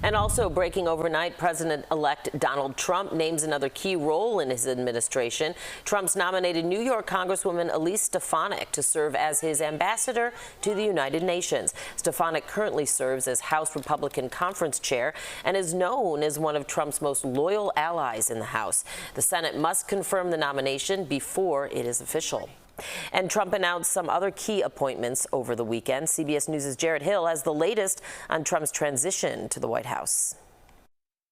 And also breaking overnight, President-elect Donald Trump names another key role in his administration. Trump's nominated New York Congresswoman Elise Steafnik to serve as his ambassador to the United Nations. Stefanik currently serves as House Republican Conference Chair and is known as one of Trump's most loyal allies in the House. The Senate must confirm the nomination before it is official. And Trump announced some other key appointments over the weekend. CBS News' Jared Hill has the latest on Trump's transition to the White House.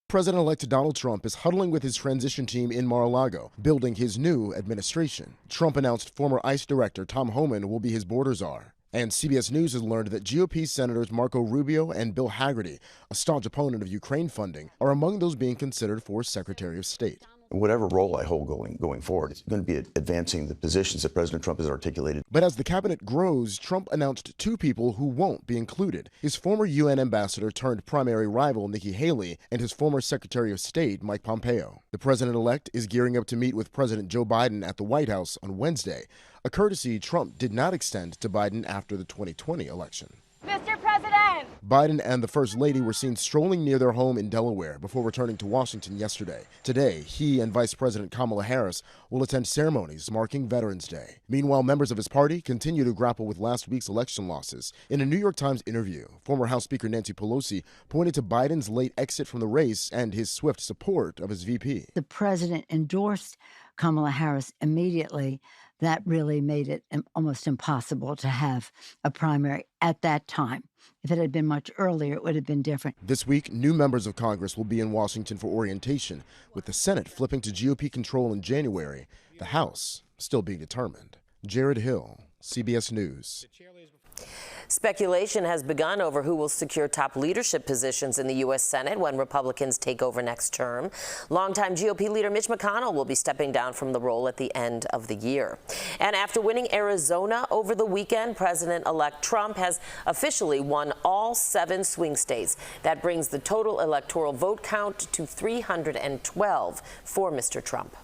President-elect Donald Trump is huddling with his transition team in Mar-a-Lago, building his new administration. Trump announced former ICE Director Tom Homan will be his border czar. And CBS News has learned that GOP Senators Marco Rubio and Bill Hagerty, a staunch opponent of Ukraine funding, are among those being considered for Secretary of State. Whatever role I hold going forward, it's going to be advancing the positions that President Trump has articulated. But as the cabinet grows, Trump announced two people who won't be included: his former UN ambassador turned primary rival Nikki Haley and his former Secretary of State Mike Pompeo. The president-elect is gearing up to meet with President Joe Biden at the White House on Wednesday, a courtesy Trump did not extend to Biden after the 2020 election. Mr. President! Biden and the First Lady were seen strolling near their home in Delaware before returning to Washington yesterday. Today, he and Vice President Kamala Harris will attend ceremonies marking Veterans Day. Meanwhile, members of his party continue to grapple with last week's election losses. In a New York Times interview, former House Speaker Nancy Pelosi pointed to Biden's late exit from the race and his swift support of his VP. The president endorsed Kamala Harris immediately. That really made it almost impossible to have a primary at that time. If it had been much earlier, it would have been different. This week, new members of Congress will be in Washington for orientation, with the Senate flipping to GOP control in January, the House still being determined. Jared Hill, CBS News. Speculation has begun over who will secure top leadership positions in the U.S. Senate when Republicans take over next term. Longtime GOP leader Mitch McConnell will be stepping down from the role at the end of the year. And after winning Arizona over the weekend, President-elect Trump has officially won all 7 swing states. That brings the total electoral vote count to 312 for Mr. Trump.